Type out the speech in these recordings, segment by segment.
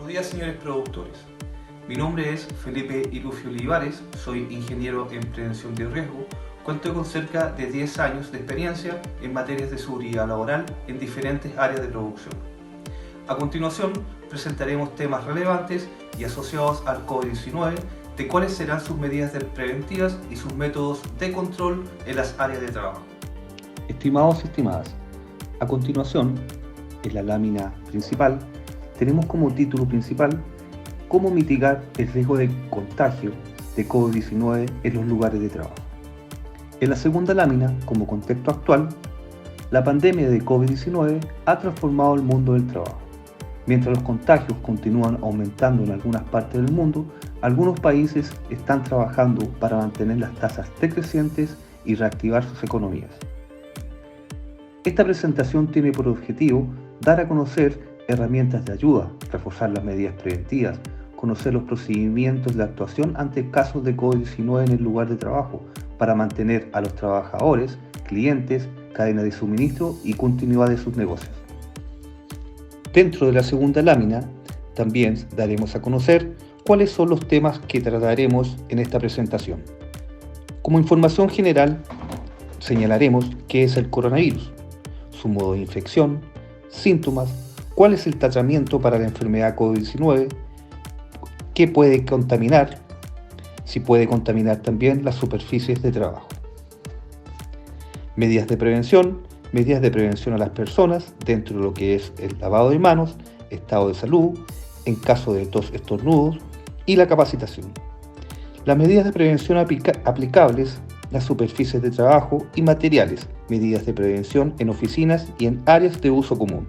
Buenos días, señores productores. Mi nombre es Felipe Irufio Olivares, soy ingeniero en prevención de riesgo. Cuento con cerca de 10 años de experiencia en materias de seguridad laboral en diferentes áreas de producción. A continuación, presentaremos temas relevantes y asociados al COVID-19, de cuáles serán sus medidas preventivas y sus métodos de control en las áreas de trabajo. Estimados y estimadas, a continuación, en la lámina principal, tenemos como título principal cómo mitigar el riesgo de contagio de COVID-19 en los lugares de trabajo. En la segunda lámina, como contexto actual, la pandemia de COVID-19 ha transformado el mundo del trabajo. Mientras los contagios continúan aumentando en algunas partes del mundo, algunos países están trabajando para mantener las tasas decrecientes y reactivar sus economías. Esta presentación tiene por objetivo dar a conocer herramientas de ayuda, reforzar las medidas preventivas, conocer los procedimientos de actuación ante casos de COVID-19 en el lugar de trabajo para mantener a los trabajadores, clientes, cadena de suministro y continuidad de sus negocios. Dentro de la segunda lámina, también daremos a conocer cuáles son los temas que trataremos en esta presentación. Como información general, señalaremos qué es el coronavirus, su modo de infección, síntomas, cuál es el tratamiento para la enfermedad COVID-19, qué puede contaminar, si puede contaminar también las superficies de trabajo. Medidas de prevención a las personas dentro de lo que es el lavado de manos, estado de salud, en caso de tos, estornudos y la capacitación. Las medidas de prevención aplicables, las superficies de trabajo y materiales, medidas de prevención en oficinas y en áreas de uso común.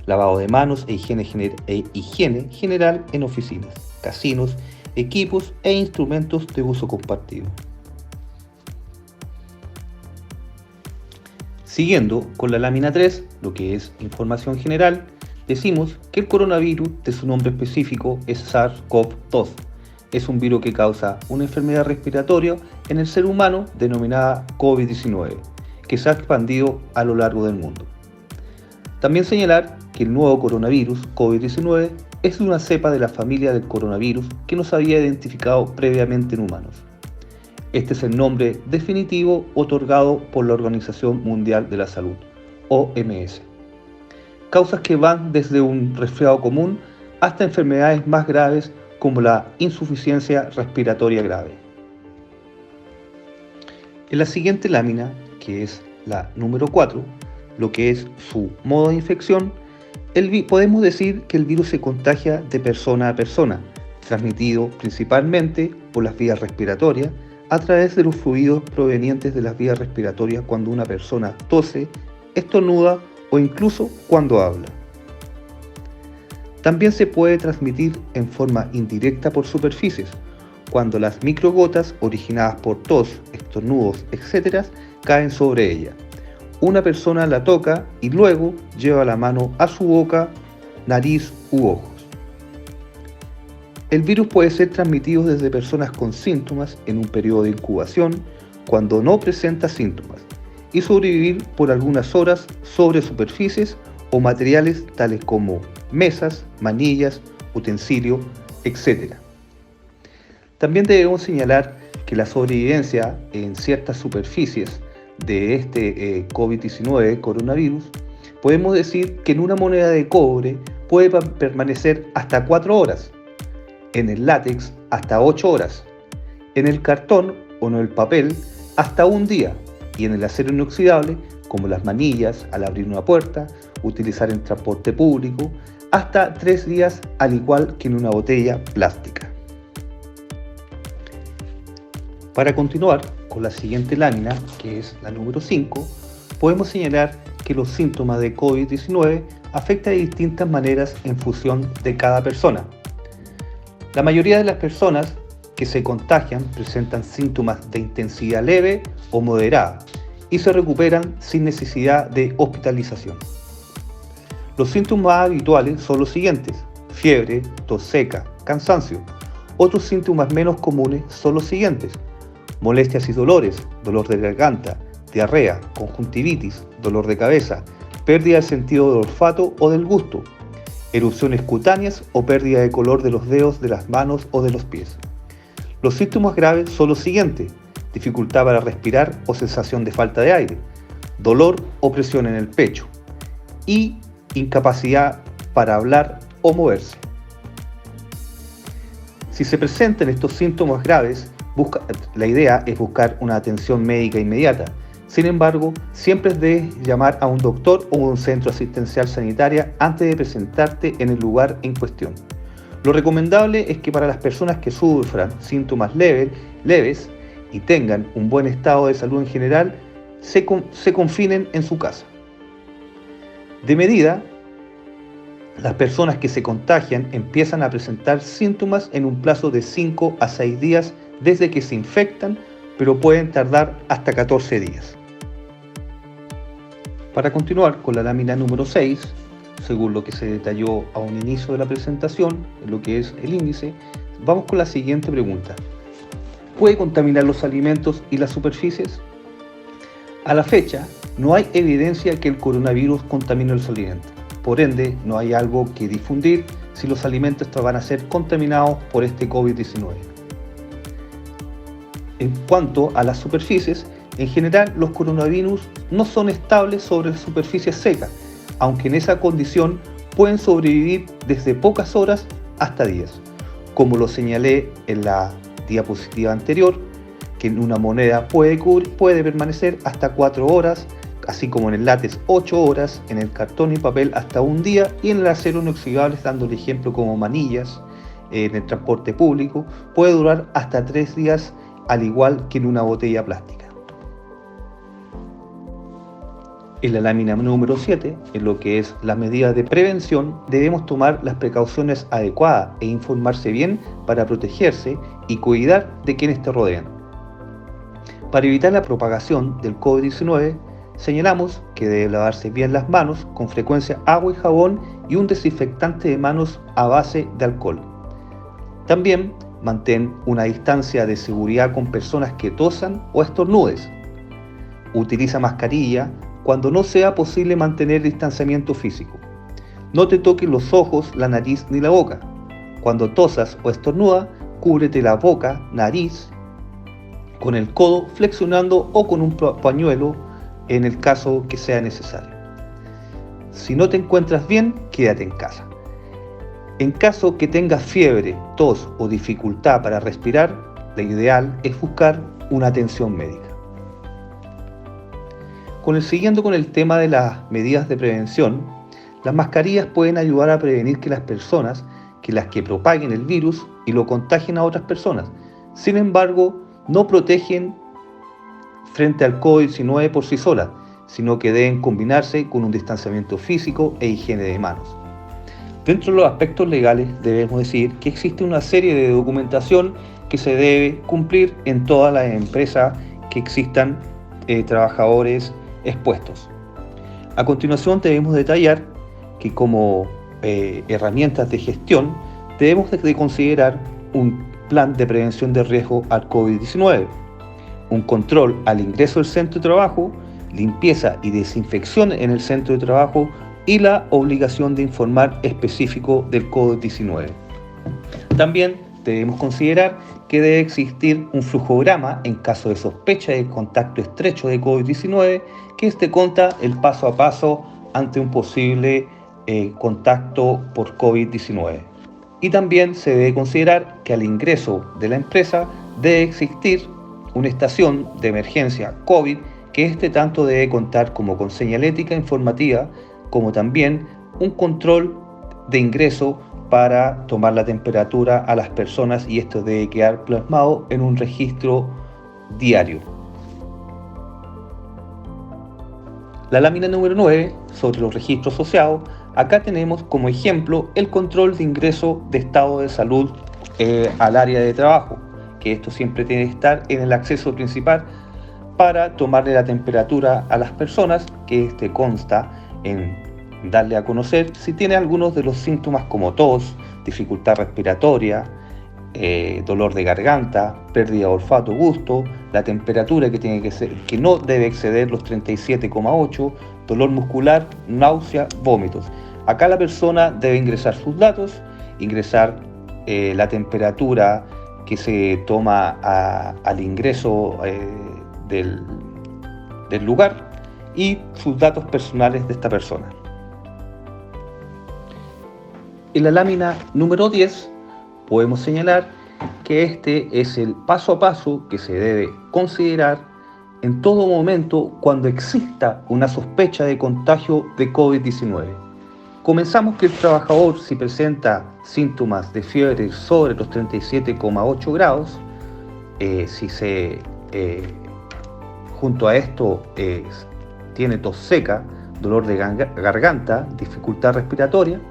Lavado de manos e higiene general en oficinas, casinos, equipos e instrumentos de uso compartido. Siguiendo con la lámina 3, lo que es información general, decimos que el coronavirus, de su nombre específico, es SARS-CoV-2. Es un virus que causa una enfermedad respiratoria en el ser humano denominada COVID-19, que se ha expandido a lo largo del mundo. También señalar que el nuevo coronavirus COVID-19 es una cepa de la familia del coronavirus que no se había identificado previamente en humanos. Este es el nombre definitivo otorgado por la Organización Mundial de la Salud, OMS. Causas que van desde un resfriado común hasta enfermedades más graves como la insuficiencia respiratoria grave. En la siguiente lámina, que es la número 4, lo que es su modo de infección, podemos decir que el virus se contagia de persona a persona, transmitido principalmente por las vías respiratorias, a través de los fluidos provenientes de las vías respiratorias cuando una persona tose, estornuda o incluso cuando habla. También se puede transmitir en forma indirecta por superficies, cuando las microgotas originadas por tos, estornudos, etc. caen sobre ella. Una persona la toca y luego lleva la mano a su boca, nariz u ojos. El virus puede ser transmitido desde personas con síntomas en un periodo de incubación cuando no presenta síntomas y sobrevivir por algunas horas sobre superficies o materiales tales como mesas, manillas, utensilios, etc. También debemos señalar que la sobrevivencia en ciertas superficies de este COVID-19 coronavirus, podemos decir que en una moneda de cobre puede permanecer hasta 4 horas, en el látex hasta 8 horas, en el cartón o en el papel hasta un día y en el acero inoxidable, como las manillas al abrir una puerta, utilizar en transporte público, hasta 3 días, al igual que en una botella plástica. Para continuar con la siguiente lámina, que es la número 5, podemos señalar que los síntomas de COVID-19 afectan de distintas maneras en función de cada persona. La mayoría de las personas que se contagian presentan síntomas de intensidad leve o moderada y se recuperan sin necesidad de hospitalización. Los síntomas habituales son los siguientes: fiebre, tos seca, cansancio. Otros síntomas menos comunes son los siguientes: molestias y dolores, dolor de garganta, diarrea, conjuntivitis, dolor de cabeza, pérdida del sentido del olfato o del gusto, erupciones cutáneas o pérdida de color de los dedos de las manos o de los pies. Los síntomas graves son los siguientes: dificultad para respirar o sensación de falta de aire, dolor o presión en el pecho y incapacidad para hablar o moverse. Si se presentan estos síntomas graves, la idea es buscar una atención médica inmediata. Sin embargo, siempre debes llamar a un doctor o un centro asistencial sanitaria antes de presentarte en el lugar en cuestión. Lo recomendable es que para las personas que sufran síntomas leves y tengan un buen estado de salud en general, se confinen en su casa. De medida, las personas que se contagian empiezan a presentar síntomas en un plazo de 5 a 6 días desde que se infectan, pero pueden tardar hasta 14 días. Para continuar con la lámina número 6, según lo que se detalló a un inicio de la presentación, en lo que es el índice, vamos con la siguiente pregunta. ¿Puede contaminar los alimentos y las superficies? A la fecha, no hay evidencia que el coronavirus contamine los alimentos. Por ende, no hay algo que difundir si los alimentos van a ser contaminados por este COVID-19. En cuanto a las superficies, en general los coronavirus no son estables sobre superficies secas, aunque en esa condición pueden sobrevivir desde pocas horas hasta días. Como lo señalé en la diapositiva anterior, que en una moneda puede permanecer hasta 4 horas, así como en el látex 8 horas, en el cartón y papel hasta un día y en el acero inoxidable, dando el ejemplo como manillas, en el transporte público, puede durar hasta 3 días, al igual que en una botella plástica. En la lámina número 7, en lo que es las medidas de prevención, debemos tomar las precauciones adecuadas e informarse bien para protegerse y cuidar de quienes te rodean. Para evitar la propagación del COVID-19, señalamos que debe lavarse bien las manos con frecuencia agua y jabón y un desinfectante de manos a base de alcohol. También mantén una distancia de seguridad con personas que tosan o estornudes. Utiliza mascarilla cuando no sea posible mantener distanciamiento físico. No te toques los ojos, la nariz ni la boca. Cuando tosas o estornudas, cúbrete la boca, nariz, con el codo flexionando o con un pañuelo en el caso que sea necesario. Si no te encuentras bien, quédate en casa. En caso que tengas fiebre, tos o dificultad para respirar, lo ideal es buscar una atención médica. Siguiendo con el tema de las medidas de prevención, las mascarillas pueden ayudar a prevenir que las personas las que propaguen el virus y lo contagien a otras personas. Sin embargo, no protegen frente al COVID-19 por sí solas, sino que deben combinarse con un distanciamiento físico e higiene de manos. Dentro de los aspectos legales debemos decir que existe una serie de documentación que se debe cumplir en todas las empresas que existan trabajadores expuestos. A continuación debemos detallar que como herramientas de gestión debemos de considerar un plan de prevención de riesgo al COVID-19, un control al ingreso del centro de trabajo, limpieza y desinfección en el centro de trabajo y la obligación de informar específico del COVID-19. También debemos considerar que debe existir un flujograma en caso de sospecha de contacto estrecho de COVID-19 que conta el paso a paso ante un posible contacto por COVID-19. Y también se debe considerar que al ingreso de la empresa debe existir una estación de emergencia COVID que tanto debe contar como con señalética informativa como también un control de ingreso para tomar la temperatura a las personas y esto debe quedar plasmado en un registro diario. La lámina número 9 sobre los registros asociados, acá tenemos como ejemplo el control de ingreso de estado de salud al área de trabajo, que esto siempre tiene que estar en el acceso principal para tomarle la temperatura a las personas, que consta en darle a conocer si tiene algunos de los síntomas como tos, dificultad respiratoria, dolor de garganta, pérdida de olfato, gusto, la temperatura que no debe exceder los 37,8, dolor muscular, náusea, vómitos. Acá la persona debe ingresar sus datos, ingresar la temperatura que se toma al ingreso del lugar y sus datos personales de esta persona. En la lámina número 10 podemos señalar que este es el paso a paso que se debe considerar en todo momento cuando exista una sospecha de contagio de COVID-19. Comenzamos que el trabajador, si presenta síntomas de fiebre sobre los 37,8 grados, junto a esto tiene tos seca, dolor de garganta, dificultad respiratoria,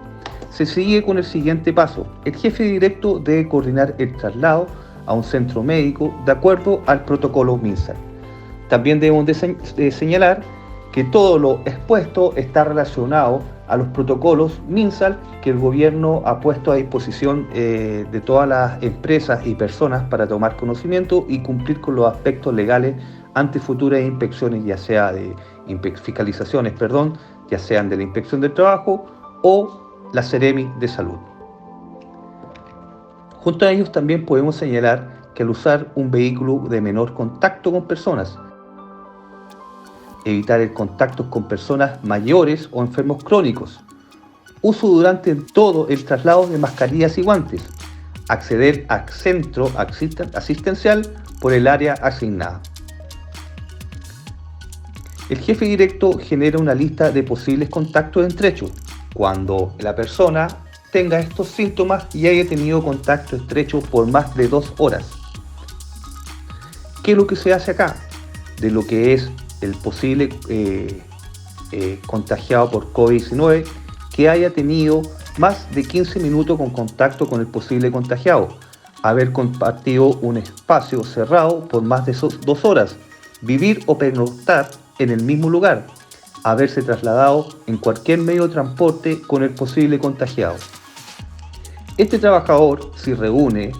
se sigue con el siguiente paso. El jefe directo debe coordinar el traslado a un centro médico de acuerdo al protocolo MinSal. También debemos de señalar que todo lo expuesto está relacionado a los protocolos MinSal que el gobierno ha puesto a disposición de todas las empresas y personas para tomar conocimiento y cumplir con los aspectos legales ante futuras inspecciones, ya sea de fiscalizaciones, ya sean de la Inspección del Trabajo o la Seremi de Salud. Junto a ellos también podemos señalar que al usar un vehículo de menor contacto con personas, evitar el contacto con personas mayores o enfermos crónicos, uso durante todo el traslado de mascarillas y guantes, acceder al centro asistencial por el área asignada. El jefe directo genera una lista de posibles contactos estrechos cuando la persona tenga estos síntomas y haya tenido contacto estrecho por más de 2 horas. ¿Qué es lo que se hace acá? De lo que es el posible contagiado por COVID-19 que haya tenido más de 15 minutos con contacto con el posible contagiado, haber compartido un espacio cerrado por más de 2 horas, vivir o pernoctar en el mismo lugar, haberse trasladado en cualquier medio de transporte con el posible contagiado. Este trabajador se reúne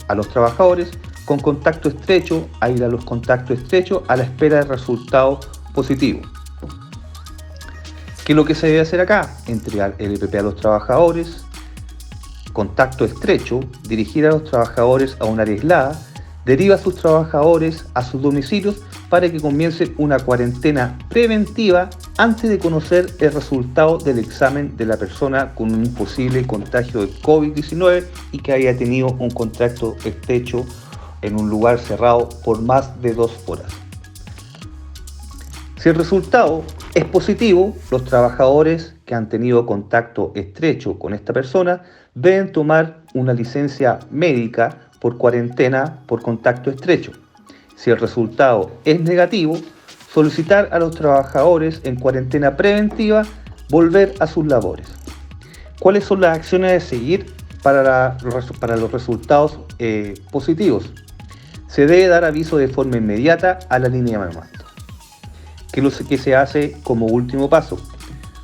a los trabajadores con contacto estrecho, aísla los contactos estrechos a la espera de resultado positivo. ¿Qué es lo que se debe hacer acá? Entregar el EPP a los trabajadores, contacto estrecho, dirigir a los trabajadores a un área aislada, deriva a sus trabajadores a sus domicilios para que comience una cuarentena preventiva antes de conocer el resultado del examen de la persona con un posible contagio de COVID-19 y que haya tenido un contacto estrecho en un lugar cerrado por más de 2 horas. Si el resultado es positivo, los trabajadores que han tenido contacto estrecho con esta persona deben tomar una licencia médica por cuarentena por contacto estrecho. Si el resultado es negativo, solicitar a los trabajadores en cuarentena preventiva volver a sus labores. ¿Cuáles son las acciones de seguir para los resultados positivos? Se debe dar aviso de forma inmediata a la línea de mando. ¿Qué es lo que se hace como último paso?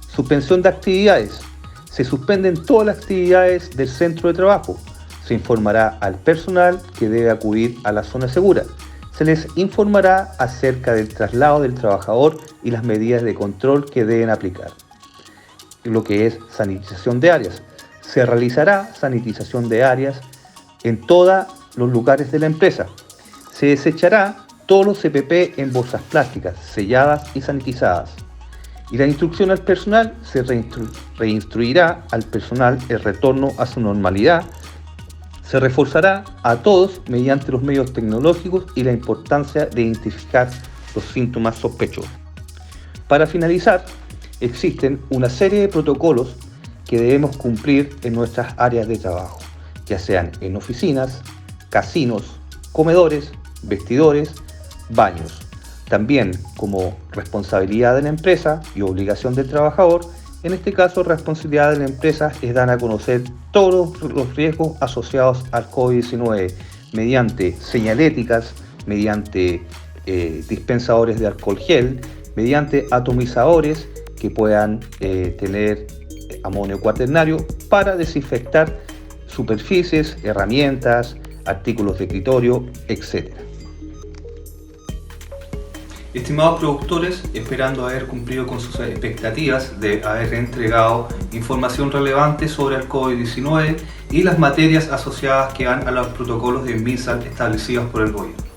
Suspensión de actividades. Se suspenden todas las actividades del centro de trabajo. Se informará al personal que debe acudir a la zona segura. Se les informará acerca del traslado del trabajador y las medidas de control que deben aplicar. Lo que es sanitización de áreas. Se realizará sanitización de áreas en todos los lugares de la empresa. Se desechará todos los CPP en bolsas plásticas, selladas y sanitizadas. Y la instrucción al personal se reinstruirá al personal el retorno a su normalidad. Se reforzará a todos mediante los medios tecnológicos y la importancia de identificar los síntomas sospechosos. Para finalizar, existen una serie de protocolos que debemos cumplir en nuestras áreas de trabajo, ya sean en oficinas, casinos, comedores, vestidores, baños. También como responsabilidad de la empresa y obligación del trabajador, en este caso responsabilidad de la empresa es dar a conocer todos los riesgos asociados al COVID-19 mediante señaléticas, mediante dispensadores de alcohol gel, mediante atomizadores que puedan tener amonio cuaternario para desinfectar superficies, herramientas, artículos de escritorio, etc. Estimados productores, esperando haber cumplido con sus expectativas de haber entregado información relevante sobre el COVID-19 y las materias asociadas que van a los protocolos de MinSal establecidos por el gobierno.